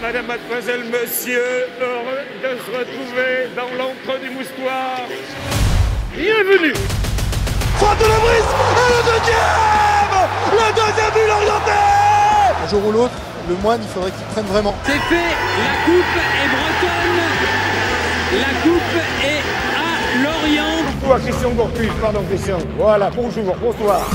Madame, mademoiselle, monsieur, heureux de se retrouver dans l'encre du moustoir. Bienvenue. Frappe de la brise et le deuxième but l'orienté. Un jour ou l'autre, le Moine, il faudrait qu'il prenne vraiment. C'est fait, la coupe est bretonne, la coupe est à Lorient. Toi, Christian Gourcuff, pardon Christian. Voilà, bonjour, bonsoir.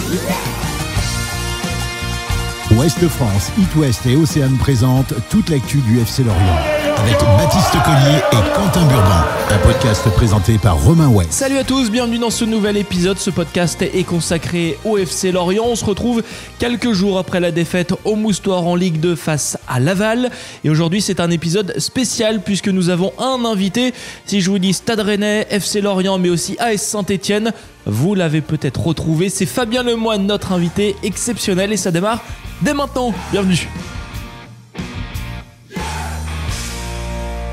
Ouest France, It West et Océane présentent toute l'actu du FC Lorient avec Baptiste Collier et Quentin Burban. Un podcast présenté par Romain Ouest. Salut à tous, bienvenue dans ce nouvel épisode. Ce podcast est consacré au FC Lorient. On se retrouve quelques jours après la défaite au Moustoir en Ligue 2 face à Laval. Et aujourd'hui, c'est un épisode spécial puisque nous avons un invité. Si je vous dis Stade Rennais, FC Lorient, mais aussi AS Saint-Etienne, vous l'avez peut-être retrouvé. C'est Fabien Lemoine, notre invité exceptionnel, et ça démarre dès maintenant. Bienvenue.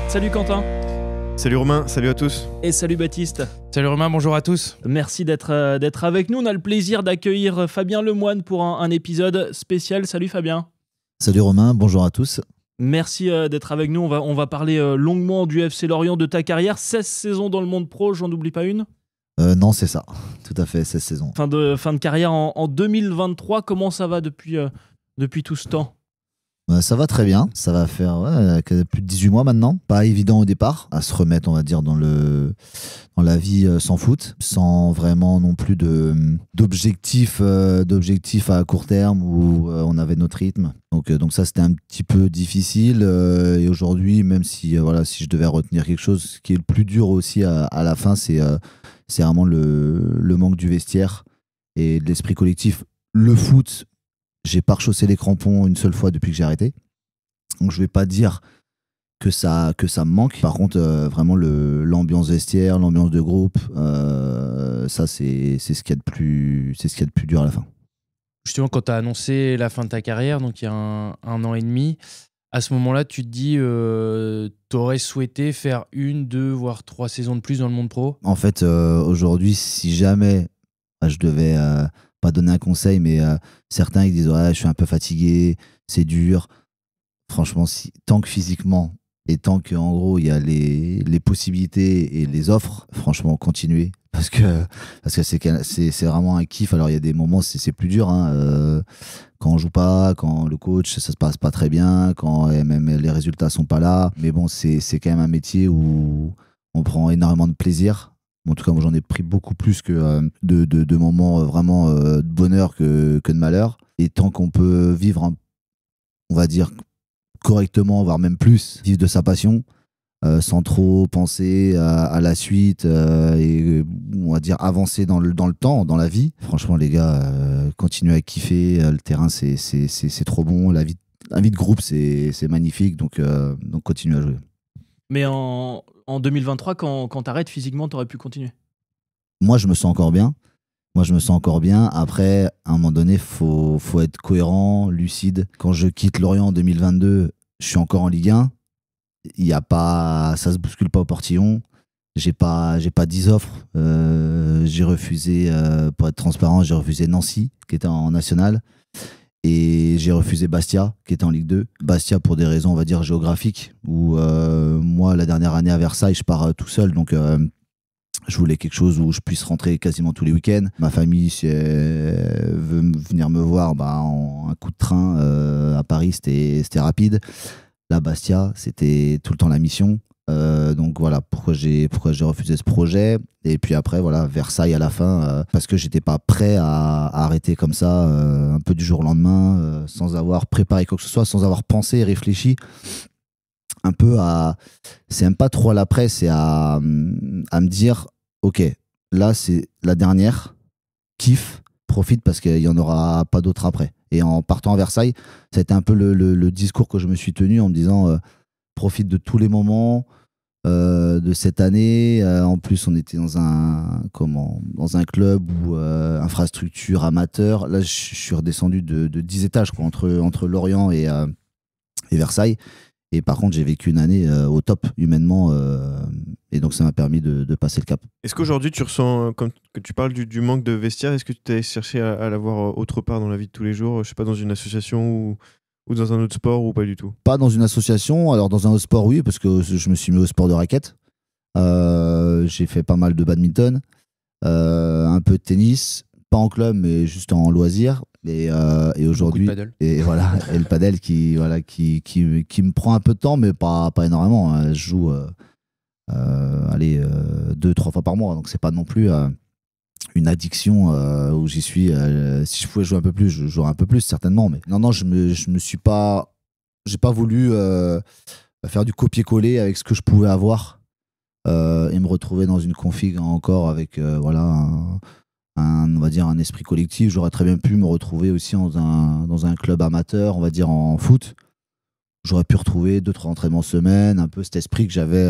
Salut Quentin. Salut Romain, salut à tous. Et salut Baptiste. Salut Romain, bonjour à tous. Merci d'être avec nous. On a le plaisir d'accueillir Fabien Lemoine pour un épisode spécial. Salut Fabien. Salut Romain, bonjour à tous. Merci d'être avec nous. On va parler longuement du FC Lorient, de ta carrière. 16 saisons dans le monde pro, j'en oublie pas une. Non, c'est ça, tout à fait, 16 saisons. Fin de carrière en 2023. Comment ça va depuis tout ce temps ? Ça va très bien, ça va faire plus de 18 mois maintenant. Pas évident au départ, à se remettre, on va dire, dans la vie sans foot, sans vraiment non plus d'objectifs à court terme où on avait notre rythme. Donc ça, c'était un petit peu difficile. Et aujourd'hui, même si je devais retenir quelque chose, ce qui est le plus dur aussi à la fin, c'est vraiment le manque du vestiaire et de l'esprit collectif. Le foot, j'ai pas rechaussé les crampons une seule fois depuis que j'ai arrêté. Donc je vais pas dire que ça me manque. Par contre, vraiment l'ambiance vestiaire, l'ambiance de groupe, ça c'est ce qu'il y a de plus dur à la fin. Justement, quand tu as annoncé la fin de ta carrière, donc il y a un an et demi, à ce moment-là, tu te dis tu aurais souhaité faire 1, 2, voire 3 saisons de plus dans le monde pro ? En fait, aujourd'hui, si jamais je devais pas donner un conseil, mais certains ils disent ouais, je suis un peu fatigué, c'est dur. Franchement, tant que physiquement et tant qu'en gros il y a les possibilités et les offres, franchement, continuez. Parce que c'est vraiment un kiff. Alors il y a des moments c'est plus dur, hein, quand on joue pas, quand le coach ça se passe pas très bien, quand même les résultats sont pas là. Mais bon, c'est quand même un métier où on prend énormément de plaisir. En tout cas, moi, j'en ai pris beaucoup plus que de moments vraiment de bonheur que de malheur. Et tant qu'on peut vivre, on va dire, correctement, voire même plus, vivre de sa passion, sans trop penser à la suite et on va dire avancer dans le temps, dans la vie. Franchement, les gars, continuez à kiffer. Le terrain, c'est trop bon. La vie de groupe, c'est magnifique. Donc continuez à jouer. Mais en 2023, quand t'arrêtes physiquement, t'aurais pu continuer. Moi, je me sens encore bien. Après, à un moment donné, faut être cohérent, lucide. Quand je quitte Lorient en 2022, je suis encore en Ligue 1. Ça se bouscule pas au portillon. J'ai pas 10 offres. J'ai refusé, pour être transparent, j'ai refusé Nancy, qui était en national. Et j'ai refusé Bastia, qui était en Ligue 2. Bastia pour des raisons, on va dire, géographiques, où moi, la dernière année à Versailles, je pars tout seul, donc je voulais quelque chose où je puisse rentrer quasiment tous les week-ends. Ma famille, si elle veut venir me voir, en un coup de train à Paris, c'était rapide. Là, Bastia, c'était tout le temps la mission. Donc voilà pourquoi j'ai refusé ce projet. Et puis après voilà, Versailles à la fin, parce que j'étais pas prêt à arrêter comme ça un peu du jour au lendemain, sans avoir préparé quoi que ce soit, sans avoir pensé et réfléchi un peu c'est même pas trop à l'après, c'est à me dire ok, là c'est la dernière, kiffe, profite parce qu'il y en aura pas d'autres après. Et en partant à Versailles, ça a été un peu le discours que je me suis tenu en me disant profite de tous les moments de cette année. En plus, on était dans un club où infrastructure amateur. Là, je suis redescendu de 10 étages quoi, entre Lorient et Versailles. Et par contre, j'ai vécu une année au top humainement. Et donc, ça m'a permis de passer le cap. Est-ce qu'aujourd'hui, tu ressens, comme que tu parles du manque de vestiaire, est-ce que tu as cherché à l'avoir autre part dans la vie de tous les jours ? Je sais pas, dans une association Ou dans un autre sport ou pas du tout? Pas dans une association. Alors, dans un autre sport, oui, parce que je me suis mis au sport de raquette. J'ai fait pas mal de badminton, un peu de tennis, pas en club, mais juste en loisir. Et aujourd'hui, et voilà, et le padel qui me prend un peu de temps, mais pas énormément. Je joue 2-3 fois par mois, donc c'est pas non plus une addiction où j'y suis. Si je pouvais jouer un peu plus, je jouerais un peu plus certainement. Mais non, je me suis pas, j'ai pas voulu faire du copier-coller avec ce que je pouvais avoir et me retrouver dans une config encore avec on va dire un esprit collectif. J'aurais très bien pu me retrouver aussi dans un club amateur, on va dire en foot. J'aurais pu retrouver 2-3 entraînements semaine, un peu cet esprit que j'avais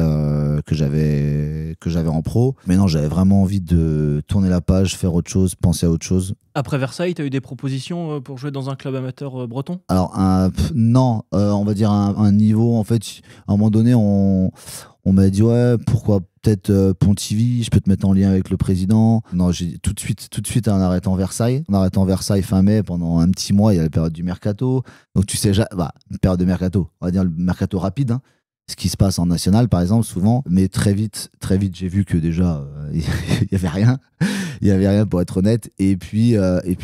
en pro. Mais non, j'avais vraiment envie de tourner la page, faire autre chose, penser à autre chose. Après Versailles, tu as eu des propositions pour jouer dans un club amateur breton? Alors, non, on va dire un niveau, en fait, à un moment donné, on m'a dit, ouais, pourquoi peut-être Pontivy, je peux te mettre en lien avec le président. Non, j'ai tout de suite en arrêtant Versailles. En arrêtant Versailles fin mai, pendant un petit mois, il y a la période du mercato. Donc tu sais, une période de mercato, on va dire le mercato rapide, hein. Ce qui se passe en national, par exemple, souvent. Mais très vite, j'ai vu que déjà, il n'y avait rien. Il n'y avait rien, pour être honnête. Et puis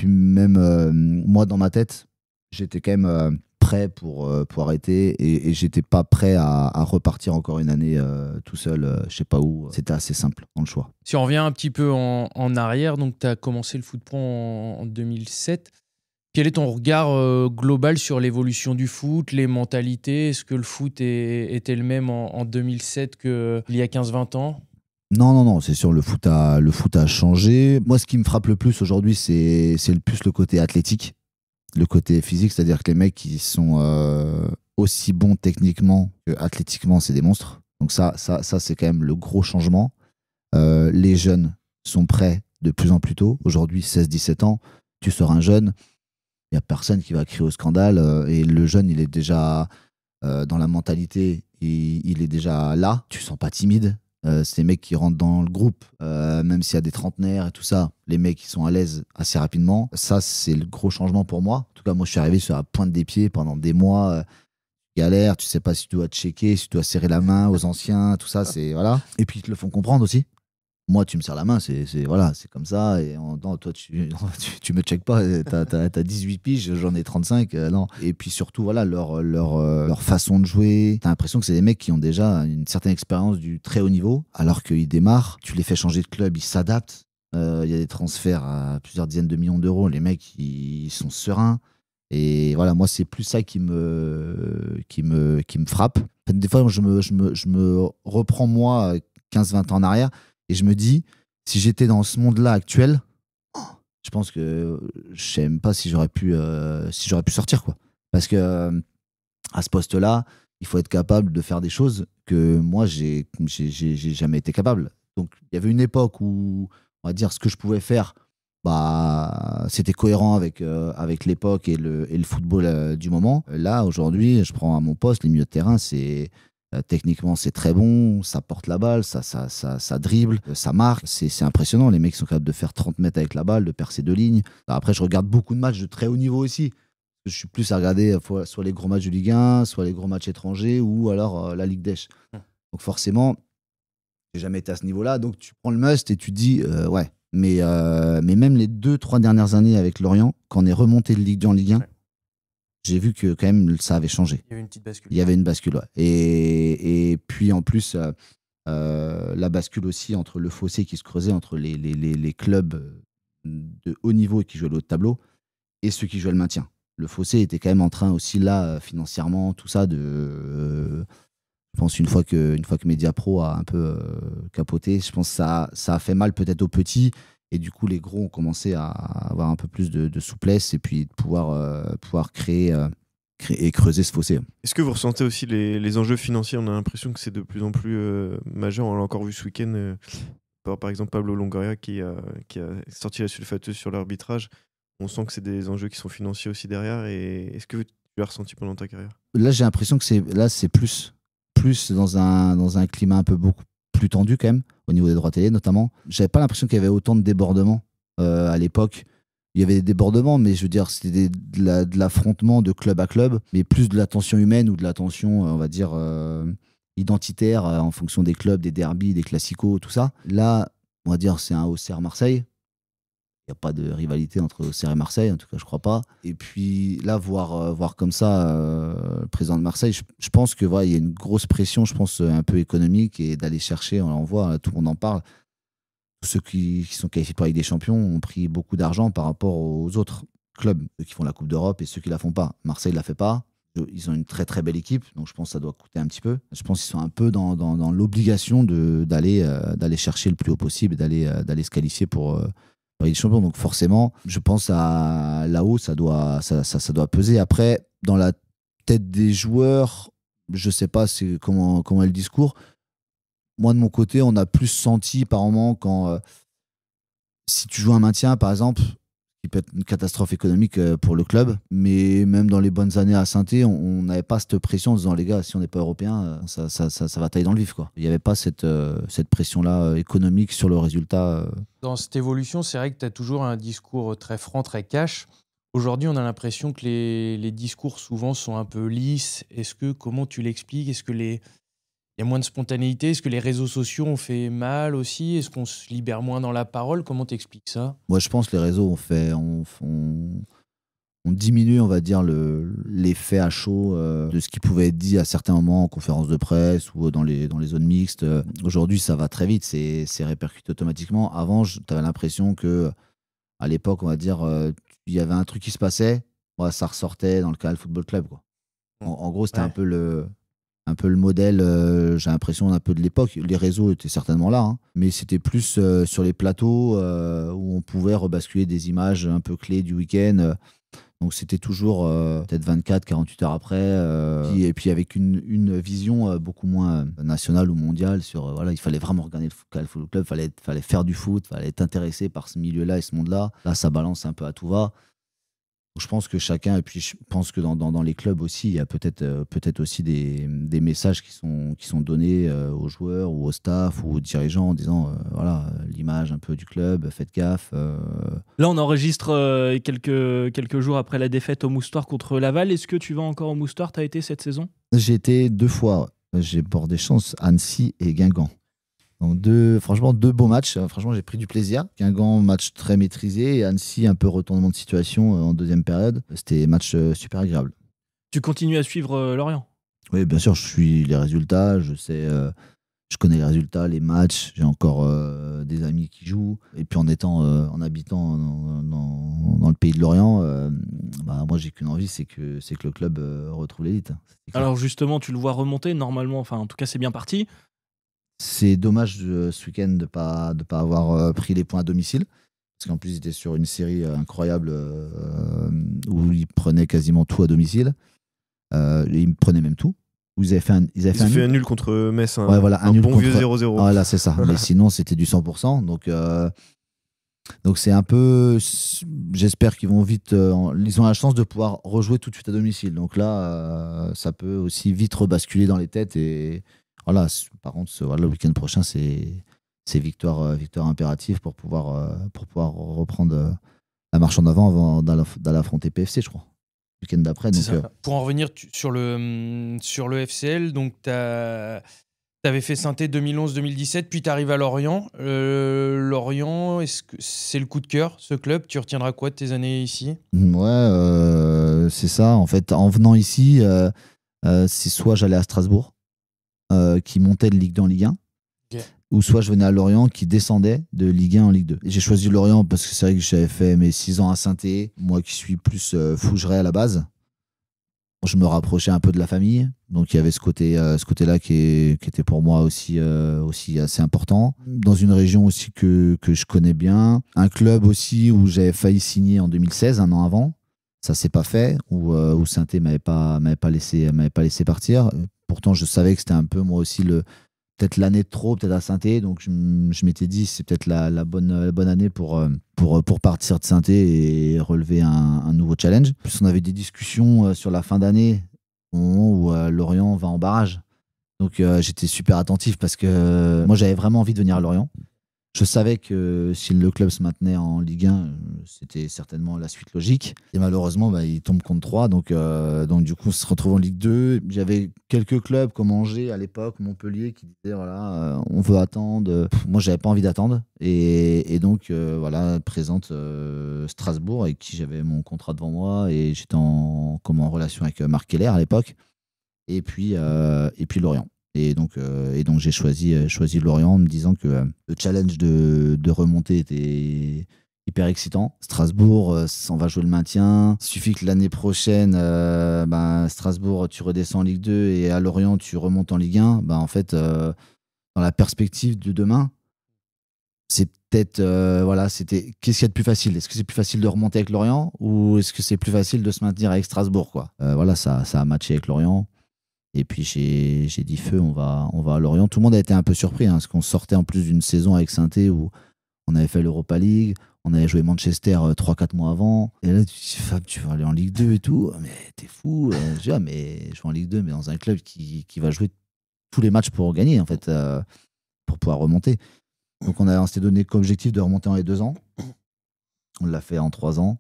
même moi, dans ma tête, j'étais quand même prêt pour arrêter et j'étais pas prêt à repartir encore une année tout seul, je sais pas où. C'était assez simple dans le choix. Si on revient un petit peu en arrière, donc tu as commencé le foot pro en 2007. Quel est ton regard global sur l'évolution du foot, les mentalités? Est-ce que le foot était le même en 2007 qu'il y a 15-20 ans? Non, c'est sûr, le foot a changé. Moi, ce qui me frappe le plus aujourd'hui, c'est plus le côté athlétique, le côté physique, c'est-à-dire que les mecs qui sont aussi bons techniquement que athlétiquement, c'est des monstres. Donc ça c'est quand même le gros changement. Les jeunes sont prêts de plus en plus tôt. Aujourd'hui, 16-17 ans, tu sors un jeune, il n'y a personne qui va crier au scandale. Et le jeune, il est déjà dans la mentalité, il est déjà là. Tu ne sens pas timide. C'est les mecs qui rentrent dans le groupe, même s'il y a des trentenaires et tout ça, les mecs qui sont à l'aise assez rapidement. Ça, c'est le gros changement pour moi. En tout cas, moi, je suis arrivé sur la pointe des pieds pendant des mois. Galère, tu sais pas si tu dois te checker, si tu dois serrer la main aux anciens, tout ça, c'est voilà. Et puis ils te le font comprendre aussi. Moi, tu me serres la main, c'est comme ça. Et non, toi, tu me checkes pas. T'as 18 piges, j'en ai 35. Non. Et puis surtout, voilà, leur façon de jouer. T'as l'impression que c'est des mecs qui ont déjà une certaine expérience du très haut niveau, alors qu'ils démarrent. Tu les fais changer de club, ils s'adaptent. Il y a des transferts à plusieurs dizaines de millions d'euros. Les mecs, ils sont sereins. Et voilà, moi, c'est plus ça qui me frappe. En fait, des fois, je me reprends, moi, 15-20 ans en arrière. Et je me dis, si j'étais dans ce monde-là actuel, je pense que je sais même pas si j'aurais pu sortir, quoi. Parce que à ce poste-là, il faut être capable de faire des choses que moi, j'ai jamais été capable. Donc, il y avait une époque où, on va dire, ce que je pouvais faire, c'était cohérent avec l'époque et le football du moment. Là, aujourd'hui, je prends à mon poste, les milieux de terrain, c'est... techniquement, c'est très bon, ça porte la balle, ça dribble, ça marque. C'est impressionnant. Les mecs sont capables de faire 30 mètres avec la balle, de percer 2 lignes. Après, je regarde beaucoup de matchs de très haut niveau aussi. Je suis plus à regarder soit les gros matchs de Ligue 1, soit les gros matchs étrangers ou alors la Ligue d'Esch. Donc forcément, j'ai jamais été à ce niveau-là. Donc tu prends le must et tu te dis, ouais. Mais même les 2-3 dernières années avec Lorient, quand on est remonté de Ligue 2 en Ligue 1, j'ai vu que quand même ça avait changé. Il y avait une petite bascule. Il y avait une bascule, ouais. Et puis en plus, la bascule aussi entre le fossé qui se creusait entre les clubs de haut niveau et qui jouaient le haut de tableau et ceux qui jouaient le maintien. Le fossé était quand même en train aussi là, financièrement, tout ça, je pense une fois que Mediapro a un peu capoté, je pense que ça a fait mal peut-être aux petits. Et du coup, les gros ont commencé à avoir un peu plus de souplesse et puis de pouvoir créer et creuser ce fossé. Est-ce que vous ressentez aussi les enjeux financiers? On a l'impression que c'est de plus en plus majeur. On l'a encore vu ce week-end par exemple Pablo Longoria qui a sorti la sulfateuse sur l'arbitrage. On sent que c'est des enjeux qui sont financiers aussi derrière. Et est-ce que tu l'as ressenti pendant ta carrière? Là, j'ai l'impression que c'est plus dans un climat un peu beaucoup plus tendu quand même, au niveau des droits télé notamment. J'avais pas l'impression qu'il y avait autant de débordements à l'époque il y avait des débordements, mais je veux dire, c'était de l'affrontement de club à club, mais plus de la tension humaine ou de la tension, on va dire, identitaire en fonction des clubs, des derbies, des classicos, tout ça. Là, on va dire, c'est un Auxerre Marseille. Il n'y a pas de rivalité entre Auxerre et Marseille, en tout cas, je crois pas. Et puis là, voir comme ça le président de Marseille, je pense que voilà, il y a une grosse pression, je pense, un peu économique et d'aller chercher, on voit, tout le monde en parle. Tous ceux qui sont qualifiés pour la Ligue des Champions ont pris beaucoup d'argent par rapport aux autres clubs, ceux qui font la Coupe d'Europe et ceux qui la font pas. Marseille ne la fait pas. Ils ont une très très belle équipe, donc je pense que ça doit coûter un petit peu. Je pense qu'ils sont un peu dans l'obligation d'aller chercher le plus haut possible et d'aller se qualifier pour la Ligue des Champions. Donc forcément, je pense à là-haut, ça doit peser. Après, dans la tête des joueurs, je sais pas comment est le discours. Moi, de mon côté, on a plus senti par moment quand si tu joues un maintien, par exemple, qui peut être une catastrophe économique pour le club, mais même dans les bonnes années à Saint-Étienne, on n'avait pas cette pression en disant les gars, si on n'est pas européen, ça va tailler dans le vif, quoi. Il n'y avait pas cette pression-là économique sur le résultat. Dans cette évolution, c'est vrai que tu as toujours un discours très franc, très cash. Aujourd'hui, on a l'impression que les discours souvent sont un peu lisses. Comment tu l'expliques? Est-ce que il y a moins de spontanéité? Est-ce que les réseaux sociaux ont fait mal aussi? Est-ce qu'on se libère moins dans la parole? Comment t'expliques ça? Moi, je pense que les réseaux ont diminué, on va dire, l'effet à chaud de ce qui pouvait être dit à certains moments en conférence de presse ou dans les zones mixtes. Aujourd'hui, ça va très vite, c'est répercuté automatiquement. Avant, tu avais l'impression que à l'époque, on va dire, il y avait un truc qui se passait, ça ressortait dans le Canal Football Club, quoi. En gros, c'était un peu le modèle, j'ai l'impression, un peu de l'époque. Les réseaux étaient certainement là, hein, mais c'était plus sur les plateaux où on pouvait rebasculer des images un peu clés du week-end. Donc c'était toujours peut-être 24, 48 heures après. Et puis avec une vision beaucoup moins nationale ou mondiale sur, voilà, il fallait vraiment regarder le football club, fallait faire du foot, fallait être intéressé par ce milieu-là et ce monde-là. Là, ça balance un peu à tout va. Je pense que chacun, et puis je pense que dans les clubs aussi, il y a peut-être aussi des messages qui sont donnés aux joueurs ou au staff ou aux dirigeants en disant voilà, l'image un peu du club, faites gaffe. Là, on enregistre quelques jours après la défaite au Moustoir contre Laval. Est-ce que tu vas encore au Moustoir? Tu as été cette saison? J'ai été 2 fois. J'ai bordé chance, Annecy et Guingamp. Donc franchement, 2 beaux matchs. Franchement, j'ai pris du plaisir. Guingamp, match très maîtrisé. Et Annecy, un peu retournement de situation en deuxième période. C'était match super agréable. Tu continues à suivre Lorient? Oui, bien sûr, je suis les résultats. Je sais, je connais les résultats, les matchs. J'ai encore des amis qui jouent. Et puis en habitant dans le pays de Lorient, moi, j'ai qu'une envie, c'est que le club retrouve l'élite. Alors justement, tu le vois remonter normalement. Enfin, en tout cas, c'est bien parti. C'est dommage ce week-end de pas avoir pris les points à domicile. Parce qu'en plus, ils étaient sur une série incroyable où ils prenaient quasiment tout à domicile. Ils prenaient même tout. Ils avaient fait un nul contre Metz. Ouais, voilà, un nul bon contre... vieux 0-0. Voilà, c'est ça. Mais sinon, c'était du 100%. Donc c'est un peu... J'espère qu'ils vont vite... ils ont la chance de pouvoir rejouer tout de suite à domicile. Donc là, ça peut aussi vite rebasculer dans les têtes et... Voilà, par contre, le week-end prochain, c'est victoire impérative pour pouvoir reprendre la marche en avant d'aller affronter PFC, je crois. Le week-end d'après. Pour en revenir sur le FCL, donc tu avais fait Saint-Étienne 2011-2017, puis tu arrives à Lorient. Lorient, est-ce que c'est le coup de cœur, ce club? Tu retiendras quoi de tes années ici? Ouais, c'est ça. En fait, en venant ici, c'est soit j'allais à Strasbourg, qui montait de Ligue 2 en Ligue 1, okay, ou soit je venais à Lorient qui descendait de Ligue 1 en Ligue 2. Et j'ai choisi Lorient parce que c'est vrai que j'avais fait mes 6 ans à Saint-Étienne, moi qui suis plus Fougeray à la base. Je me rapprochais un peu de la famille, donc il y avait ce côté-là qui était pour moi aussi assez important. Dans une région aussi que je connais bien, un club aussi où j'avais failli signer en 2016, un an avant. Ça s'est pas fait, où Saint-Étienne m'avait pas laissé partir. Pourtant, je savais que c'était un peu, moi aussi, peut-être l'année de trop, peut-être à Saint-Étienne. Donc, je m'étais dit, c'est peut-être la bonne année pour partir de Saint-Étienne et relever un nouveau challenge. En plus, on avait des discussions sur la fin d'année, au moment où Lorient va en barrage. Donc, j'étais super attentif parce que moi, j'avais vraiment envie de venir à Lorient. Je savais que si le club se maintenait en Ligue 1, c'était certainement la suite logique. Et malheureusement, il tombe contre 3. Donc du coup, on se retrouve en Ligue 2. J'avais quelques clubs comme Angers à l'époque, Montpellier, qui disaient voilà, on veut attendre. Moi, j'avais pas envie d'attendre. Et donc, voilà, présente Strasbourg, avec qui j'avais mon contrat devant moi. Et j'étais en relation avec Marc Keller à l'époque. Et puis Lorient. Et donc j'ai choisi Lorient en me disant que le challenge de remonter était hyper excitant. Strasbourg, on va jouer le maintien. Il suffit que l'année prochaine, Strasbourg, tu redescends en Ligue 2 et à Lorient, tu remontes en Ligue 1. En fait, dans la perspective de demain, c'est peut-être, c'était qu'est-ce qu'il y a de plus facile? Est-ce que c'est plus facile de remonter avec Lorient ou est-ce que c'est plus facile de se maintenir avec Strasbourg, quoi? Ça a matché avec Lorient. Et puis j'ai dit feu, on va à Lorient. Tout le monde a été un peu surpris, parce qu'on sortait en plus d'une saison avec Saint-Étienne où on avait fait l'Europa League, on avait joué Manchester 3-4 mois avant. Et là, tu dis, Fab, tu vas aller en Ligue 2 et tout. Mais t'es fou. Je dis, mais je vais en Ligue 2, mais dans un club qui va jouer tous les matchs pour gagner, en fait, pour pouvoir remonter. Donc on s'était donné comme objectif de remonter en les 2 ans. On l'a fait en 3 ans.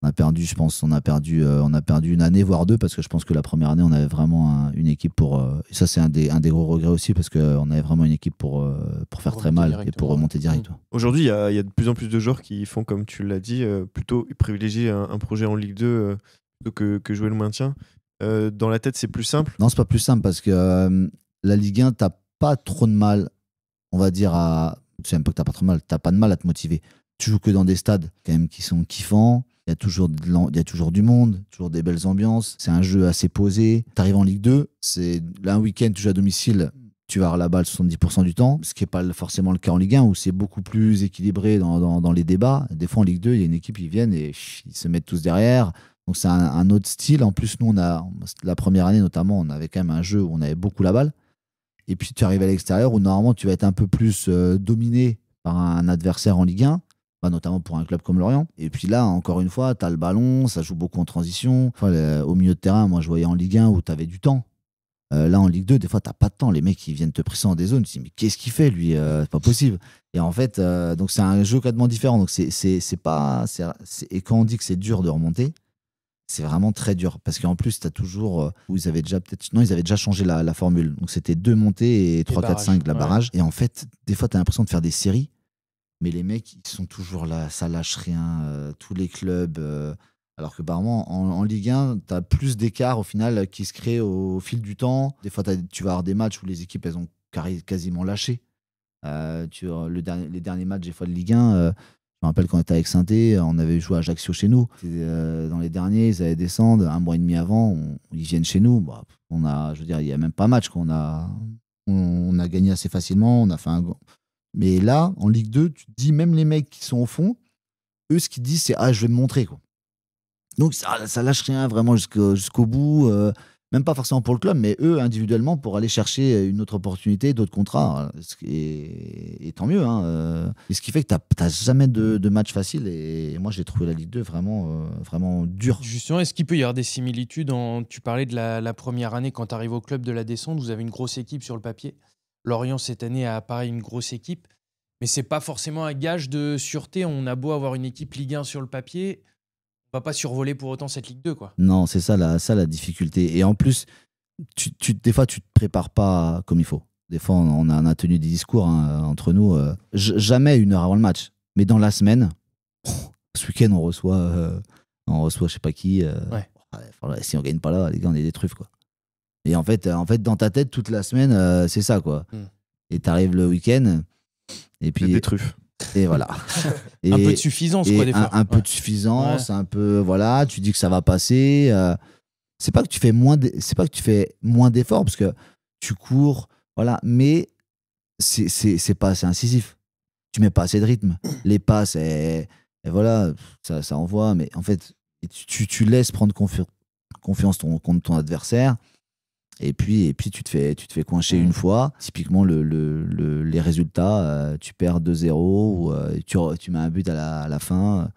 On a perdu, je pense, on a perdu une année, voire 2, parce que je pense que la première année, on avait vraiment une équipe pour... et ça, c'est un des gros regrets aussi, parce qu'on avait vraiment une équipe pour faire très mal et pour remonter direct. Aujourd'hui, il y a de plus en plus de joueurs qui font, comme tu l'as dit, plutôt privilégier un projet en Ligue 2 plutôt que jouer le maintien. Dans la tête, c'est plus simple? Non, c'est pas plus simple, parce que la Ligue 1, t'as pas trop de mal, on va dire, tu sais même pas que t'as pas trop de mal, t'as pas de mal à te motiver. Tu joues que dans des stades, quand même, qui sont kiffants. Il y a toujours du monde, toujours des belles ambiances. C'est un jeu assez posé. Tu arrives en Ligue 2, c'est là, un week-end, tu joues à domicile, tu vas avoir la balle 70% du temps, ce qui n'est pas forcément le cas en Ligue 1, où c'est beaucoup plus équilibré dans les débats. Des fois, en Ligue 2, il y a une équipe, ils viennent et ils se mettent tous derrière. Donc, c'est un autre style. En plus, nous, la première année, notamment, on avait quand même un jeu où on avait beaucoup la balle. Et puis, tu arrives à l'extérieur, où normalement, tu vas être un peu plus dominé par un adversaire en Ligue 1. Notamment pour un club comme Lorient. Et puis là, encore une fois, tu as le ballon, ça joue beaucoup en transition. Au milieu de terrain, moi, je voyais en Ligue 1 où tu avais du temps. Là, en Ligue 2, des fois, tu n'as pas de temps. Les mecs, ils viennent te presser dans des zones. Tu te dis, mais qu'est-ce qu'il fait, lui? C'est pas possible. Et en fait, donc c'est un jeu complètement différent. Donc, et quand on dit que c'est dur de remonter, c'est vraiment très dur. Parce qu'en plus, tu as toujours... ils avaient déjà changé la formule. Donc, c'était 2 montées et 3, 4, 5 la barrage. Et en fait, des fois, tu as l'impression de faire des séries. Mais les mecs, ils sont toujours là, ça lâche rien, tous les clubs. Alors que apparemment, en Ligue 1, tu as plus d'écart au final qui se crée au fil du temps. Des fois, tu vas avoir des matchs où les équipes, elles ont quasiment lâché. Les derniers matchs des fois de Ligue 1, je me rappelle quand on était avec Saint-Étienne, on avait joué à Ajaccio chez nous. Dans les derniers, ils allaient descendre 1 mois et demi avant, ils viennent chez nous. Il n'y a même pas match. On a gagné assez facilement, on a fait un... Mais là, en Ligue 2, tu te dis, même les mecs qui sont au fond, eux, ce qu'ils disent, c'est « Ah, je vais me montrer. » Donc, ça lâche rien vraiment jusqu'au bout. Même pas forcément pour le club, mais eux, individuellement, pour aller chercher une autre opportunité, d'autres contrats. Et tant mieux. Et ce qui fait que tu n'as jamais de match facile. Et moi, j'ai trouvé la Ligue 2 vraiment dure. Justement, est-ce qu'il peut y avoir des similitudes Tu parlais de la première année, quand tu arrives au club de la descente, vous avez une grosse équipe sur le papier. Lorient, cette année, a pareil une grosse équipe, mais c'est pas forcément un gage de sûreté. On a beau avoir une équipe Ligue 1 sur le papier, on va pas survoler pour autant cette Ligue 2, quoi. Non, c'est ça la difficulté. Et en plus, des fois, tu te prépares pas comme il faut. Des fois, on a tenu des discours entre nous. Jamais 1 heure avant le match. Mais dans la semaine, ce week-end, on reçoit je sais pas qui. Si on gagne pas là, les gars, on est des truffes, quoi. Et en fait, dans ta tête, toute la semaine, c'est ça, quoi. Et t'arrives le week-end, et puis... Des truffes. Et voilà. Un peu de suffisance, quoi, des fois. Un peu de suffisance, un peu... Voilà, tu dis que ça va passer. C'est pas que tu fais moins d'efforts, parce que tu cours, voilà, mais c'est pas assez incisif. Tu mets pas assez de rythme. Les passes, et voilà, ça envoie, mais en fait, tu laisses prendre confiance contre ton adversaire. Et puis tu te fais coincher une fois. Typiquement, les résultats, tu perds 2-0 ou tu mets un but à la fin.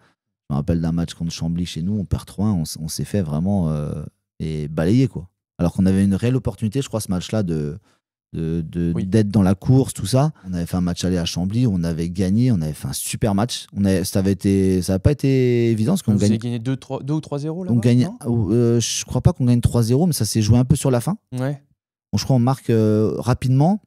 Je me rappelle d'un match contre Chambly chez nous, on perd 3-1, on s'est fait vraiment balayer, quoi. Alors qu'on avait une réelle opportunité, je crois, ce match-là, de d'être dans la course, tout ça. On avait fait un match aller à Chambly, on avait gagné, on avait fait un super match. Ça n'a pas été évident. Parce qu'on Vous avez gagné 2 ou 3-0 là. On gagne, je crois pas qu'on gagne 3-0, mais ça s'est joué un peu sur la fin. Ouais. Bon, je crois qu'on marque rapidement.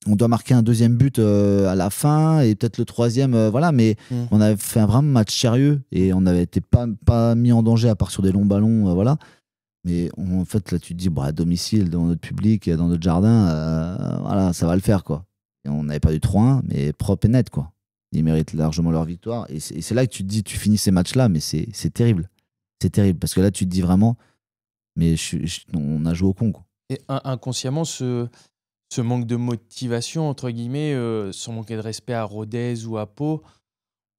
On doit marquer un deuxième but à la fin et peut-être le troisième, voilà. Mais on avait fait un vraiment match sérieux et on n'avait été pas mis en danger à part sur des longs ballons, voilà. Mais en fait, là, tu te dis, à domicile, dans notre public, dans notre jardin, voilà, ça va le faire, quoi. Et on n'avait pas du 3-1, mais propre et net, quoi. Ils méritent largement leur victoire. Et c'est là que tu te dis, tu finis ces matchs-là, mais c'est terrible. C'est terrible, parce que là, tu te dis vraiment, mais on a joué au con, quoi. Et inconsciemment, ce manque de motivation, entre guillemets, sans manquer de respect à Rodez ou à Pau,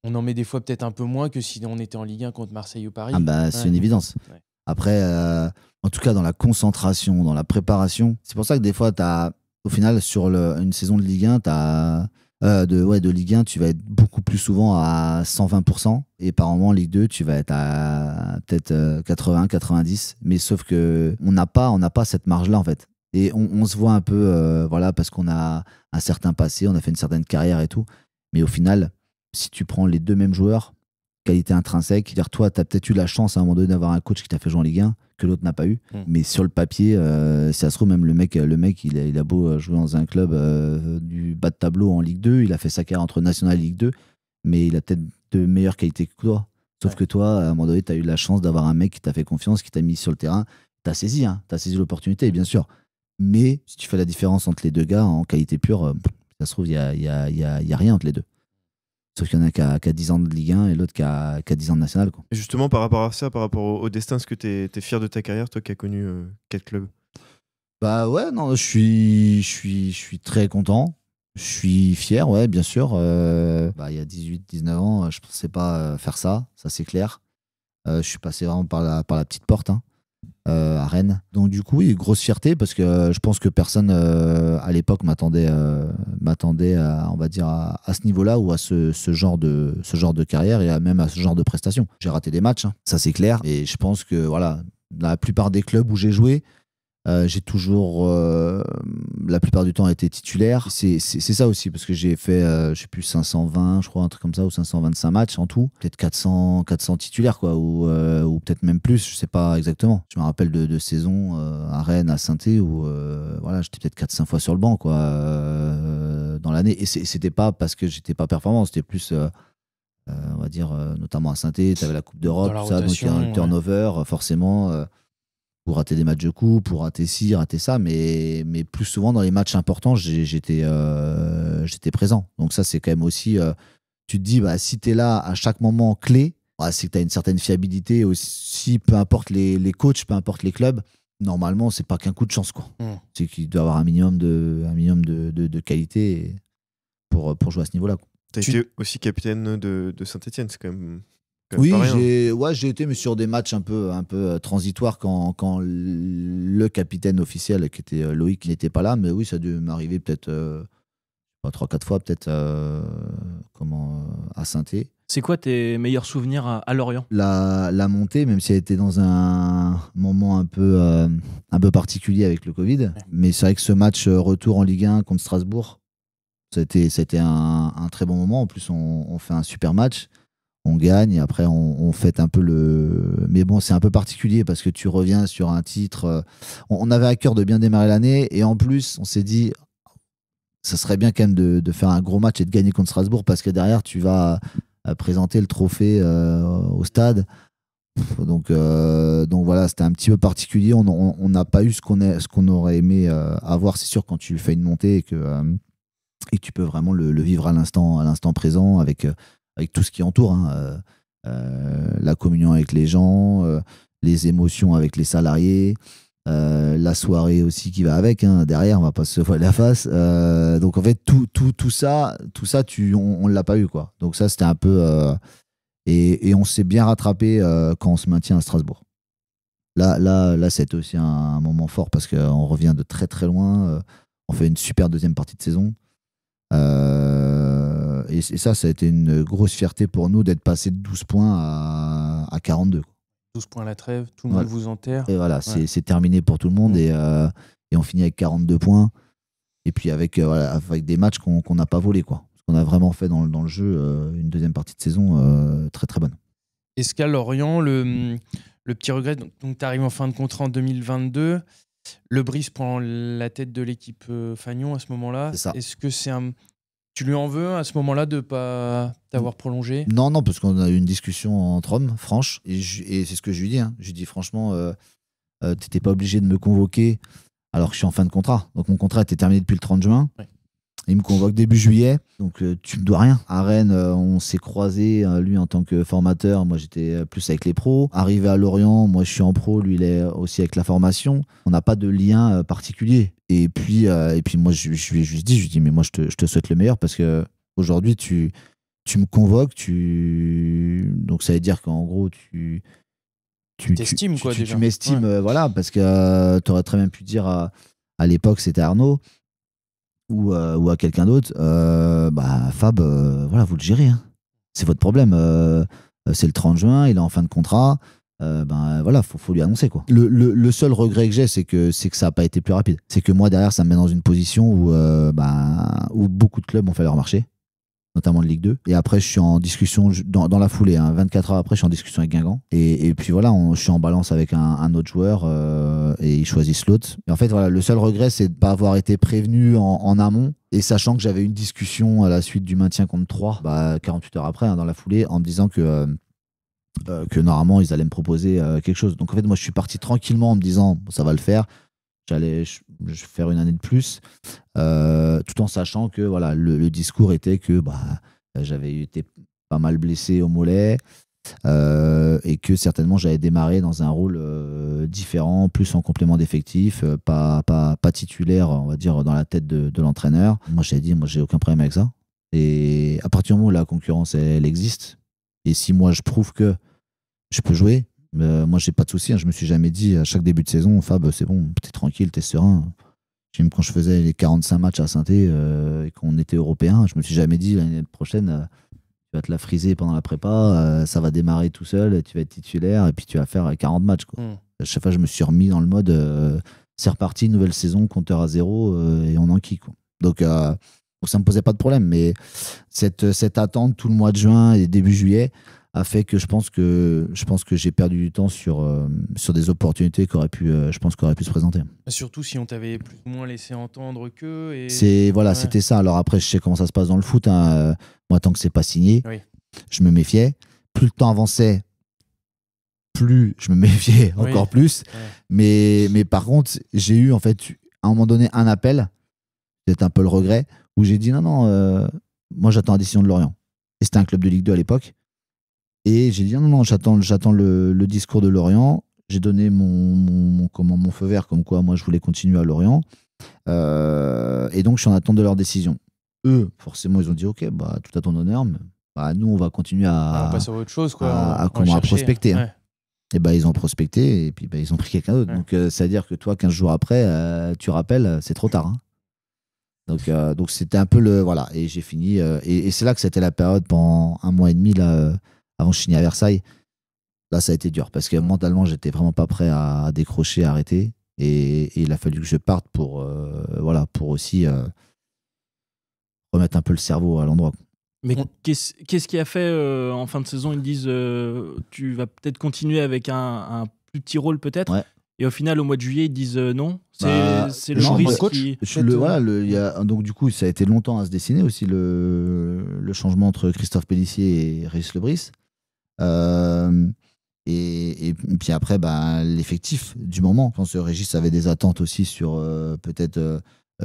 on en met des fois peut-être un peu moins que si on était en Ligue 1 contre Marseille ou Paris. C'est une évidence. Ouais. Après, en tout cas, dans la concentration, dans la préparation, c'est pour ça que des fois, au final, sur une saison de Ligue 1, de Ligue 1, tu vas être beaucoup plus souvent à 120%. Et par moment, en Ligue 2, tu vas être à peut-être 80, 90. Mais sauf qu'on n'a pas cette marge-là, en fait. Et on se voit un peu, voilà, parce qu'on a un certain passé, on a fait une certaine carrière et tout. Mais au final, si tu prends les deux mêmes joueurs, qualité intrinsèque, dire toi, tu as peut-être eu la chance à un moment donné d'avoir un coach qui t'a fait jouer en Ligue 1, que l'autre n'a pas eu. Mais sur le papier, si ça se trouve, même le mec il a beau jouer dans un club du bas de tableau en Ligue 2, il a fait sa carrière entre National et Ligue 2, mais il a peut-être de meilleures qualités que toi. Sauf que toi, à un moment donné, tu as eu la chance d'avoir un mec qui t'a fait confiance, qui t'a mis sur le terrain. Tu as saisi l'opportunité, bien sûr. Mais si tu fais la différence entre les deux gars en qualité pure, ça se trouve, il y a rien entre les deux. Sauf qu'il y en a qui a 10 ans de Ligue 1 et l'autre qui a 10 ans de National, quoi. Et justement, par rapport à ça, par rapport au destin, est-ce que tu es fier de ta carrière, toi qui as connu 4 clubs? Bah ouais, non, je suis très content. Je suis fier, ouais, bien sûr. Il y a 18-19 ans, je pensais pas faire ça c'est clair. Je suis passé vraiment par la petite porte, à Rennes. Donc du coup, oui, grosse fierté parce que je pense que personne à l'époque m'attendait à, on va dire, à ce niveau-là ou à ce genre de carrière et même à ce genre de prestations. J'ai raté des matchs, ça c'est clair. Et je pense que voilà, la plupart des clubs où j'ai joué, j'ai toujours la plupart du temps été titulaire. C'est ça aussi parce que j'ai fait je sais plus 520 je crois, un truc comme ça, ou 525 matchs en tout, peut-être 400 titulaires, quoi, ou peut-être même plus, je sais pas exactement. Je me rappelle de saisons à Rennes, à Saint-Étienne où voilà, j'étais peut-être 4-5 fois sur le banc, quoi, dans l'année, et c'était pas parce que j'étais pas performant, c'était plus on va dire notamment à Saint-Étienne, t'avais la Coupe d'Europe, tout ça, donc il y a un turnover, forcément, pour rater des matchs de coupe, pour rater ci, rater ça, mais plus souvent dans les matchs importants, j'étais présent. Donc ça, c'est quand même aussi, tu te dis, si tu es là à chaque moment clé, c'est que tu as une certaine fiabilité aussi, peu importe les coachs, peu importe les clubs. Normalement, c'est pas qu'un coup de chance, quoi. C'est qu'il doit avoir un minimum de qualité pour jouer à ce niveau-là, quoi. Tu as été aussi capitaine de Saint-Etienne, c'est quand même... Oui, j'ai été, mais sur des matchs un peu transitoires quand le capitaine officiel, qui était Loïc, n'était pas là. Mais oui, ça a dû m'arriver peut-être 3-4 fois, peut-être à Saint-Étienne. C'est quoi tes meilleurs souvenirs à Lorient? La montée, même si elle était dans un moment un peu particulier avec le Covid. Mais c'est vrai que ce match retour en Ligue 1 contre Strasbourg, ça a été un très bon moment. En plus, on fait un super match. On gagne et après on fête un peu mais bon, c'est un peu particulier parce que tu reviens sur un titre. On avait à cœur de bien démarrer l'année et en plus on s'est dit ça serait bien quand même de faire un gros match et de gagner contre Strasbourg parce que derrière tu vas présenter le trophée au stade. Donc voilà, c'était un petit peu particulier. On n'a pas eu ce qu'on aurait aimé avoir. C'est sûr, quand tu fais une montée et que tu peux vraiment le vivre à l'instant présent avec tout ce qui entoure, la communion avec les gens, les émotions avec les salariés, la soirée aussi qui va avec, derrière, on va pas se voiler la face. Donc en fait, tout ça, on l'a pas eu, quoi. Donc ça, c'était un peu... et on s'est bien rattrapé quand on se maintient à Strasbourg. Là c'était aussi un moment fort parce qu'on revient de très très loin. On fait une super deuxième partie de saison. Et ça a été une grosse fierté pour nous d'être passé de 12 points à 42. 12 points à la trêve, tout le monde vous enterre. Et voilà, c'est terminé pour tout le monde et on finit avec 42 points. Et puis avec des matchs qu'on n'a pas volés, quoi. Parce qu'on a vraiment fait dans le jeu une deuxième partie de saison très très bonne. Est-ce qu'à Lorient, le petit regret, donc tu arrives en fin de contrat en 2022, Le Brice prend la tête de l'équipe Fagnon à ce moment-là. C'est ça. Est-ce que tu lui en veux à ce moment-là de ne pas t'avoir prolongé? Non, parce qu'on a eu une discussion entre hommes, franche, et c'est ce que je lui dis. Hein. Je lui dis franchement, t'étais pas obligé de me convoquer alors que je suis en fin de contrat. Donc mon contrat était terminé depuis le 30 juin. Ouais. Il me convoque début juillet, donc tu me dois rien. À Rennes, on s'est croisés, lui en tant que formateur, moi j'étais plus avec les pros. Arrivé à Lorient, moi je suis en pro, lui il est aussi avec la formation. On n'a pas de lien particulier. Et puis moi je lui dis, mais moi je te souhaite le meilleur parce que aujourd'hui tu me convoques, donc ça veut dire qu'en gros tu t'estimes quoi déjà. Tu m'estimes, ouais. Voilà, parce que tu aurais très bien pu dire à l'époque c'était Arnaud. Ou à quelqu'un d'autre, Fab, voilà, vous le gérez. Hein. C'est votre problème. C'est le 30 juin, il est en fin de contrat. Voilà, faut lui annoncer, quoi. Le seul regret que j'ai, c'est que ça n'a pas été plus rapide. C'est que moi, derrière, ça me met dans une position où beaucoup de clubs ont fait leur marché, notamment de Ligue 2. Et après, je suis en discussion, dans la foulée, 24 heures après, je suis en discussion avec Guingamp. Et puis voilà, je suis en balance avec un autre joueur et ils choisissent l'autre. Et en fait, voilà, le seul regret, c'est de ne pas avoir été prévenu en amont. Et sachant que j'avais une discussion à la suite du maintien contre 3, 48 heures après, dans la foulée, en me disant que normalement, ils allaient me proposer quelque chose. Donc en fait, moi, je suis parti tranquillement en me disant, ça va le faire. J'allais faire une année de plus, tout en sachant que voilà, le discours était que j'avais été pas mal blessé au mollet et que certainement j'avais démarré dans un rôle différent, plus en complément d'effectif, pas titulaire, on va dire, dans la tête de l'entraîneur. Moi, j'avais dit, j'ai aucun problème avec ça. Et à partir du moment où la concurrence, elle existe, et si moi je prouve que je peux jouer, moi j'ai pas de souci, hein. Je me suis jamais dit à chaque début de saison, Fab, c'est bon, t'es tranquille, t'es serein. Même quand je faisais les 45 matchs à Saint-Étienne et qu'on était européen, je me suis jamais dit l'année prochaine, tu vas te la friser pendant la prépa, ça va démarrer tout seul, tu vas être titulaire et puis tu vas faire 40 matchs, quoi. À chaque fois, je me suis remis dans le mode, c'est reparti, nouvelle saison, compteur à 0 et on enquille, quoi. Donc ça me posait pas de problème, mais cette attente tout le mois de juin et début juillet a fait que je pense que j'ai perdu du temps sur des opportunités qui auraient pu se présenter. Surtout si on t'avait plus ou moins laissé entendre que. C'était ça. Alors après, je sais comment ça se passe dans le foot. Hein. Moi, tant que c'est pas signé, oui, je me méfiais. Plus le temps avançait, plus je me méfiais encore plus. Ouais. Mais par contre, j'ai eu en fait à un moment donné un appel, c'est un peu le regret, où j'ai dit non, moi j'attends la décision de Lorient. Et c'était un club de Ligue 2 à l'époque. Et j'ai dit non, j'attends le discours de Lorient. J'ai donné mon feu vert, comme quoi moi je voulais continuer à Lorient. Et donc je suis en attente de leur décision. Eux, forcément, ils ont dit ok, tout à ton honneur, mais nous on va continuer à passer à autre chose, quoi. À prospecter. Hein. Ouais. Et ils ont prospecté et puis ils ont pris quelqu'un d'autre. Ouais. Donc c'est-à-dire que toi, 15 jours après, tu rappelles, c'est trop tard. Hein. Donc c'était un peu le voilà. Et j'ai fini. Et c'est là que c'était la période pendant 1 mois et demi là. Avant que je signe à Versailles, là ça a été dur parce que mentalement j'étais vraiment pas prêt à décrocher, à arrêter et il a fallu que je parte pour aussi remettre un peu le cerveau à l'endroit. Mais qu'est-ce qui a fait en fin de saison ils disent tu vas peut-être continuer avec un plus petit rôle peut-être, ouais. Et au final au mois de juillet ils disent non, c'est le Brice qui donc du coup ça a été longtemps à se dessiner aussi le changement entre Christophe Pélissier et Régis Le Brice. Et puis après l'effectif du moment. Je pense que Régis avait des attentes aussi sur peut-être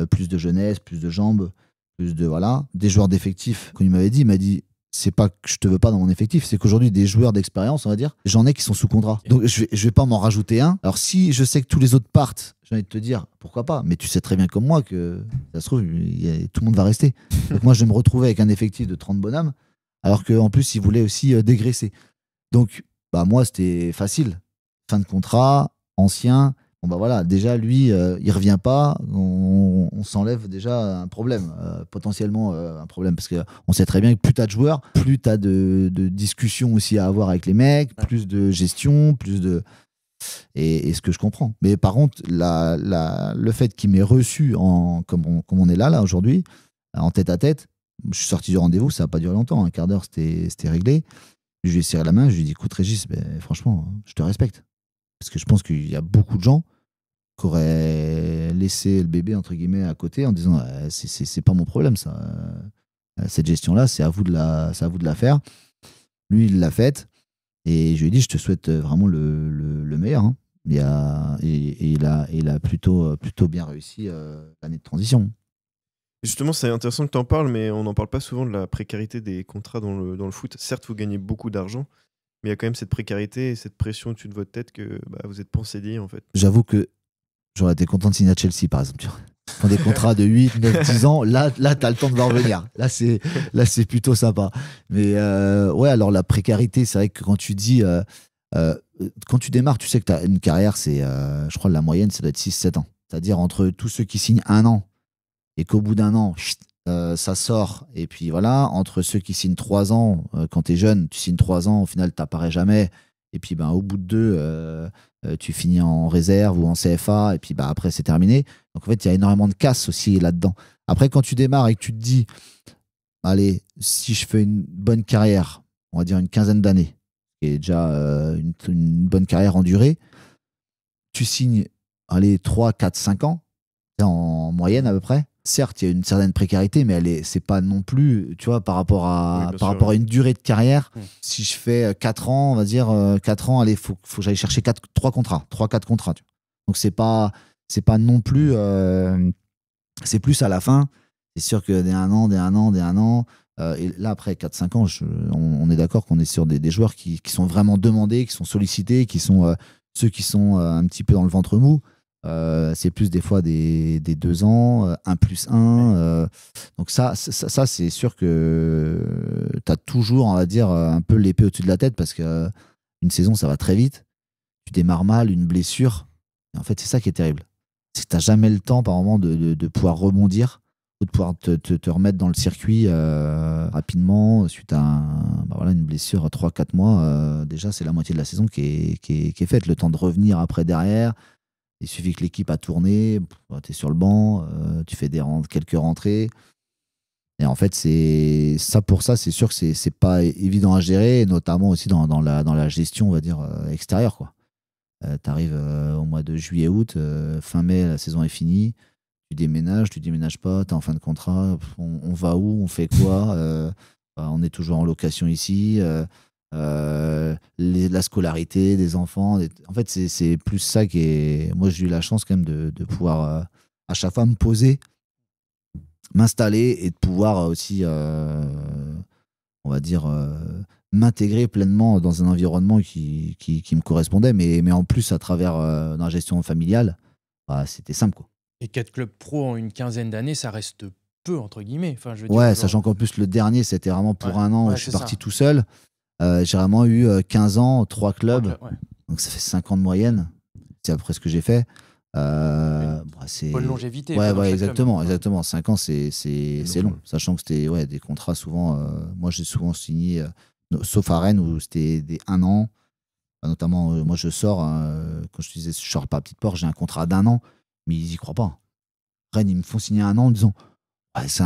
plus de jeunesse, plus de jambes, plus de des joueurs d'effectif. Quand il m'a dit c'est pas que je te veux pas dans mon effectif, c'est qu'aujourd'hui des joueurs d'expérience, on va dire, j'en ai qui sont sous contrat. Donc je vais pas m'en rajouter un. Alors si je sais que tous les autres partent, j'ai envie de te dire pourquoi pas, mais tu sais très bien comme moi que ça se trouve tout le monde va rester. Donc moi je vais me retrouver avec un effectif de 30 bonhommes alors qu'en plus ils voulaient aussi dégraisser. Donc moi c'était facile, fin de contrat, ancien. Bon déjà lui il revient pas, on s'enlève déjà un problème, potentiellement un problème, parce qu'on sait très bien que plus t'as de joueurs, plus t'as de discussions aussi à avoir avec les mecs, plus de gestion, plus de Et ce que je comprends. Mais par contre, le fait qu'il m'ait reçu comme on est là aujourd'hui, en tête à tête, je suis sorti du rendez-vous, ça n'a pas duré longtemps, un quart d'heure, c'était réglé. Je lui ai serré la main, je lui ai dit, écoute Régis, franchement, je te respecte. Parce que je pense qu'il y a beaucoup de gens qui auraient laissé le bébé, entre guillemets, à côté en disant, c'est pas mon problème, ça. Cette gestion-là, c'est à vous de la faire. Lui, il l'a faite. Et je lui ai dit, je te souhaite vraiment le meilleur. Hein. Il a plutôt bien réussi l'année de transition. Justement, c'est intéressant que tu en parles, mais on n'en parle pas souvent de la précarité des contrats dans le foot. Certes, vous gagnez beaucoup d'argent, mais il y a quand même cette précarité et cette pression au-dessus de votre tête que vous n'êtes pas cédé, en fait. J'avoue que j'aurais été content de signer à Chelsea, par exemple. Ils font des contrats de 8, 9, 10 ans. Là tu as le temps de voir revenir. Là, c'est plutôt sympa. Mais ouais, alors la précarité, c'est vrai que quand tu dis... quand tu démarres, tu sais que tu as une carrière, je crois que la moyenne, ça doit être 6-7 ans. C'est-à-dire entre tous ceux qui signent 1 an et qu'au bout d'1 an, ça sort. Et puis voilà, entre ceux qui signent 3 ans, quand tu es jeune, tu signes 3 ans, au final, tu n'apparais jamais. Et puis au bout de 2, tu finis en réserve ou en CFA. Et puis après, c'est terminé. Donc en fait, il y a énormément de casse aussi là-dedans. Après, quand tu démarres et que tu te dis, allez, si je fais une bonne carrière, on va dire une quinzaine d'années, qui est déjà une bonne carrière en durée, tu signes, allez, 3, 4, 5 ans, en moyenne à peu près. Certes, il y a une certaine précarité, mais c'est pas non plus, tu vois, par rapport à une durée de carrière. Si je fais 4 ans, on va dire 4 ans, allez, faut que j'aille chercher 3 contrats, 3-4 contrats. Tu vois. Donc c'est pas non plus, c'est plus à la fin. C'est sûr que dès 1 an, et là après 4-5 ans, on est d'accord qu'on est sur des joueurs qui sont vraiment demandés, qui sont sollicités, qui sont ceux qui sont un petit peu dans le ventre mou. C'est plus des fois des 2 ans, 1+1. Donc ça c'est sûr que tu as toujours, on va dire, un peu l'épée au-dessus de la tête parce qu'une saison, ça va très vite. Tu démarres mal, une blessure. Et en fait, c'est ça qui est terrible. C'est que tu n'as jamais le temps, par moment, de pouvoir rebondir ou de pouvoir te remettre dans le circuit rapidement suite à une blessure à 3-4 mois. Déjà, c'est la moitié de la saison qui est faite. Le temps de revenir après derrière. Il suffit que l'équipe a tourné, tu es sur le banc, tu fais quelques rentrées. Et en fait, c'est sûr que c'est pas évident à gérer, notamment aussi dans la gestion, on va dire, extérieure. Tu arrives au mois de juillet-août, fin mai, la saison est finie. Tu déménages pas, tu es en fin de contrat. On va où? On fait quoi? On est toujours en location ici. La scolarité des enfants. En fait, c'est plus ça qui est... Moi, j'ai eu la chance quand même de pouvoir à chaque fois me poser, m'installer et de pouvoir aussi, on va dire, m'intégrer pleinement dans un environnement qui me correspondait, mais en plus à travers dans la gestion familiale, c'était simple, quoi. Et 4 clubs pro en une quinzaine d'années, ça reste peu, entre guillemets. Enfin, je veux dire, ouais, sachant qu'en plus le dernier, c'était vraiment pour 1 an où je suis parti tout seul. J'ai vraiment eu 15 ans, 3 clubs. Donc ça fait 5 ans de moyenne. C'est à peu près ce que j'ai fait. C'est bonne longévité. Ouais, exactement. 5 ans, c'est long. Sachant que c'était des contrats souvent. Moi, j'ai souvent signé, sauf à Rennes où c'était des 1 an. Notamment, moi, je sors, quand je disais je sors pas à Petite Porte, j'ai un contrat d'1 an, mais ils y croient pas. Rennes, ils me font signer 1 an en disant c'est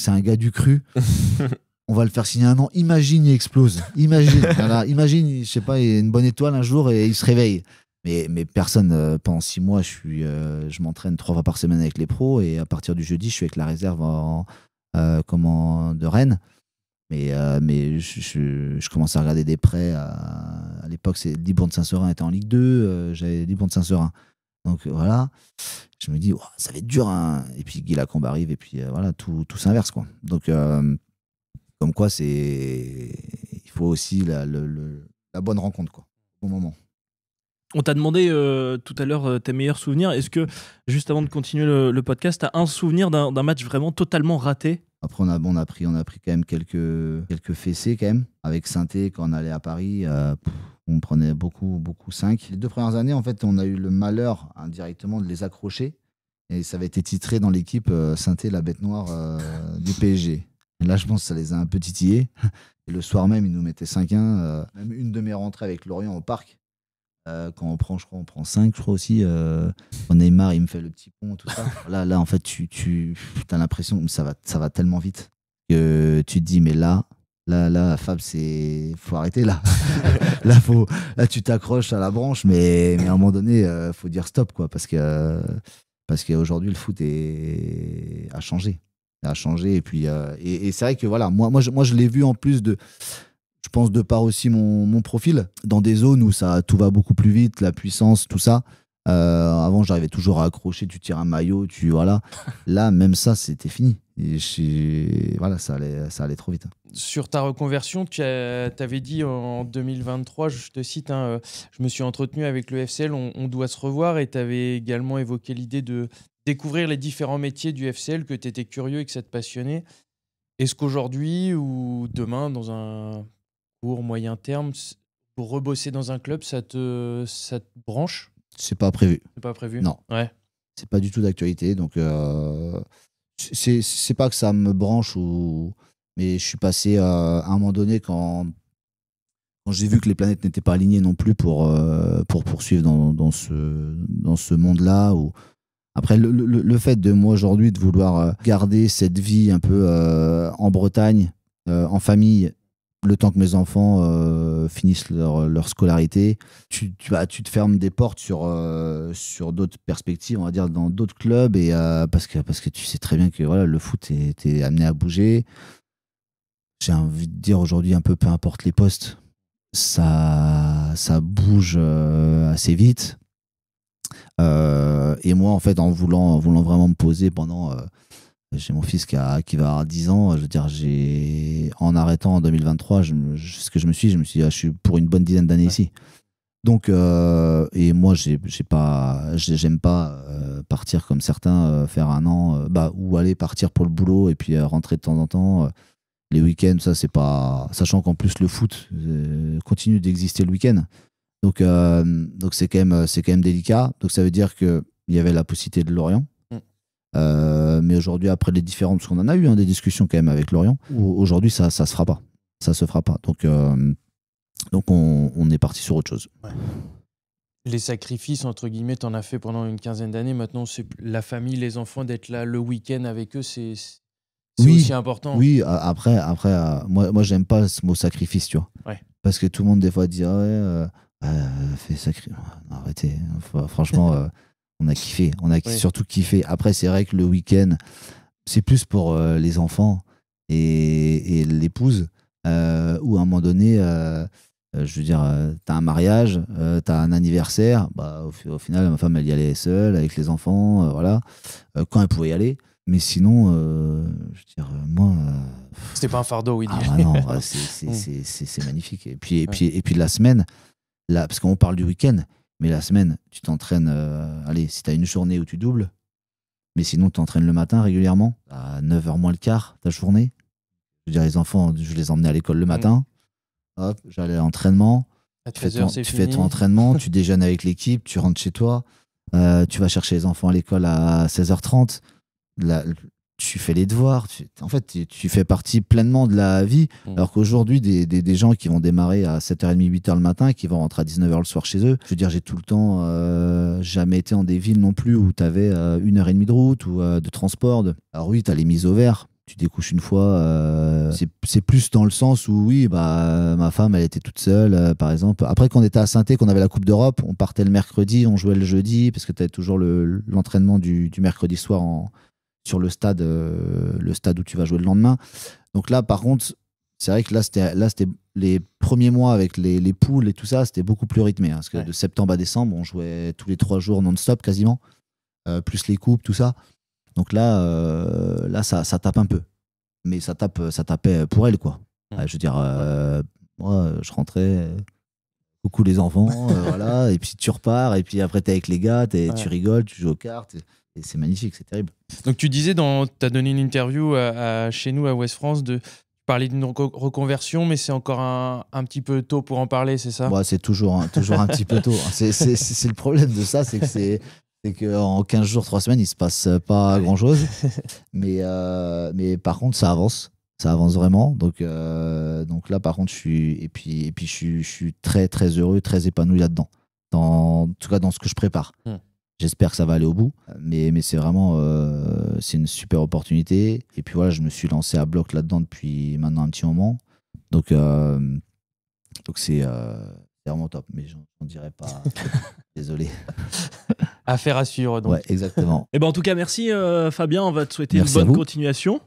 un gars du cru. On va le faire signer 1 an. Imagine, il explose. Imagine, je sais pas, il y a une bonne étoile un jour et il se réveille. Mais personne, pendant 6 mois, je m'entraîne 3 fois par semaine avec les pros et à partir du jeudi, je suis avec la réserve de Rennes. Mais je commence à regarder des prêts. À l'époque, Libourne de Saint-Seurin était en Ligue 2. J'avais Libourne de Saint-Seurin. Donc voilà, je me dis, ça va être dur. Hein. Et puis Guy Lacombe arrive et puis voilà, tout s'inverse, quoi. Donc, comme quoi, il faut aussi la bonne rencontre, quoi, au moment. On t'a demandé tout à l'heure tes meilleurs souvenirs. Est-ce que, juste avant de continuer le podcast, tu as un souvenir d'un match vraiment totalement raté? Après, on a pris quand même quelques fessées, quand même. Avec Saint-Étienne, quand on allait à Paris, on prenait beaucoup 5. Les 2 premières années, en fait, on a eu le malheur indirectement de les accrocher. Et ça avait été titré dans l'équipe Saint-Étienne, la bête noire du PSG. Et là, je pense que ça les a un peu titillés. Et le soir même, ils nous mettaient 5-1. Même une de mes rentrées avec Lorient au parc. Quand on prend, je crois, on prend 5, je crois aussi. Quand Neymar, il me fait le petit pont, tout ça. Là, en fait, tu as l'impression que ça va tellement vite que tu te dis, mais là, Fab, faut arrêter là. Là, tu t'accroches à la branche, mais à un moment donné, faut dire stop, quoi, parce qu'aujourd'hui, le foot a changé. Et puis, et c'est vrai que voilà, moi, je l'ai vu en plus je pense de par aussi mon profil, dans des zones où tout va beaucoup plus vite, la puissance, tout ça. Avant, j'arrivais toujours à accrocher, tu tires un maillot, voilà. Là, même ça, c'était fini. Voilà, ça allait trop vite. Sur ta reconversion, tu avais dit en 2023, je te cite, je me suis entretenu avec le FCL, on doit se revoir, et tu avais également évoqué l'idée de découvrir les différents métiers du FCL, que tu étais curieux et que ça te passionnait. Est-ce qu'aujourd'hui ou demain, dans un court, moyen terme, pour rebosser dans un club, ça te branche ? C'est pas prévu. C'est pas prévu ? Non. Ouais. C'est pas du tout d'actualité. Donc, c'est pas que ça me branche, mais je suis passé à un moment donné quand j'ai vu que les planètes n'étaient pas alignées non plus pour poursuivre dans ce monde-là. Après, le fait de moi aujourd'hui de vouloir garder cette vie un peu en Bretagne, en famille, le temps que mes enfants finissent leur scolarité, tu te fermes des portes sur d'autres perspectives, on va dire, dans d'autres clubs, et parce que tu sais très bien que voilà, le foot t'es amené à bouger. J'ai envie de dire aujourd'hui, un peu importe les postes, ça bouge assez vite. Et moi, en fait, en voulant vraiment me poser pendant... j'ai mon fils qui va avoir 10 ans. Je veux dire, en arrêtant en 2023, ce que je me suis dit, je suis pour une bonne dizaine d'années ici. Donc, et moi, j'aime pas partir comme certains, faire un an, ou aller partir pour le boulot et puis rentrer de temps en temps. Les week-ends, ça, c'est pas... Sachant qu'en plus, le foot continue d'exister le week-end. Donc c'est quand même délicat. Donc ça veut dire qu'il y avait la possibilité de Lorient. Mais aujourd'hui, après les différentes, parce qu'on en a eu des discussions quand même avec Lorient, aujourd'hui ça se fera pas. Ça se fera pas. Donc on est parti sur autre chose. Ouais. Les sacrifices, entre guillemets, t'en as fait pendant une quinzaine d'années. Maintenant, c'est la famille, les enfants, d'être là le week-end avec eux, c'est aussi important. Oui, après moi j'aime pas ce mot sacrifice, tu vois. Ouais. Parce que tout le monde des fois dit fait sacrifice. Arrêtez. Franchement, on a kiffé. Surtout kiffé. Après, c'est vrai que le week-end, c'est plus pour les enfants et l'épouse, où à un moment donné, je veux dire, t'as un mariage, t'as un anniversaire. Au final, ma femme, elle y allait seule avec les enfants, voilà, quand elle pouvait y aller. Mais sinon, je veux dire, moi. C'était pas un fardeau, oui. Non, c'est magnifique. Et puis la semaine, là, parce qu'on parle du week-end, mais la semaine, tu t'entraînes. Allez, si tu as une journée où tu doubles, mais sinon, tu t'entraînes le matin régulièrement, à 9h moins le quart, ta journée. Je veux dire, les enfants, je les emmenais à l'école le matin. Hop, j'allais à l'entraînement. Tu fais ton entraînement, tu déjeunes avec l'équipe, tu rentres chez toi, tu vas chercher les enfants à l'école à 16h30. Là, tu fais les devoirs, tu fais partie pleinement de la vie, alors qu'aujourd'hui, des gens qui vont démarrer à 7h30, 8h le matin, qui vont rentrer à 19h le soir chez eux, je veux dire, j'ai tout le temps jamais été dans des villes non plus où tu avais 1h30 de route ou de transport. Alors oui, tu as les mises au vert, tu découches une fois, c'est plus dans le sens où oui, ma femme, elle était toute seule, par exemple. Après, quand on était à Saint-Étienne, qu'on avait la Coupe d'Europe, on partait le mercredi, on jouait le jeudi, parce que tu avais toujours l'entraînement du mercredi soir sur le stade où tu vas jouer le lendemain. Donc là, par contre, c'est vrai que là, c'était les premiers mois avec les poules et tout ça, c'était beaucoup plus rythmé. Parce que de septembre à décembre, on jouait tous les 3 jours non-stop quasiment, plus les coupes, tout ça. Donc là, ça tape un peu. Mais ça tapait pour elle, quoi. Je veux dire, moi, je rentrais, coucou les enfants, voilà, et puis tu repars, et puis après, t'es avec les gars, tu rigoles, tu joues aux cartes. Et c'est magnifique, c'est terrible. Donc tu disais, tu as donné une interview chez nous à Ouest France, tu parlais d'une reconversion, mais c'est encore un petit peu tôt pour en parler, c'est ça ? C'est toujours un petit peu tôt. C'est le problème de ça, c'est qu'en 15 jours, 3 semaines, il se passe pas grand-chose. Mais par contre, ça avance vraiment. Donc là, par contre, je suis très, très heureux, très épanoui là-dedans. en tout cas dans ce que je prépare. J'espère que ça va aller au bout, mais c'est vraiment c'est une super opportunité. Et puis voilà, je me suis lancé à bloc là-dedans depuis maintenant un petit moment. Donc c'est vraiment top, mais j'en dirais pas. Désolé. Affaire à suivre donc. Ouais, exactement. Et ben en tout cas, merci Fabien, on va te souhaiter Merci une à bonne vous. continuation.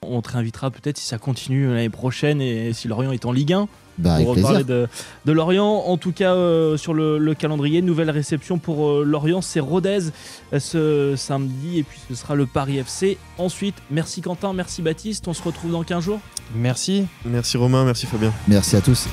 On te réinvitera peut-être si ça continue l'année prochaine et si Lorient est en Ligue 1. Bah, avec Pour reparler plaisir. de Lorient. En tout cas, sur le calendrier, nouvelle réception pour Lorient, c'est Rodez ce samedi et puis ce sera le Paris FC. Ensuite, merci Quentin, merci Baptiste, on se retrouve dans 15 jours. Merci. Merci Romain, merci Fabien. Merci à tous.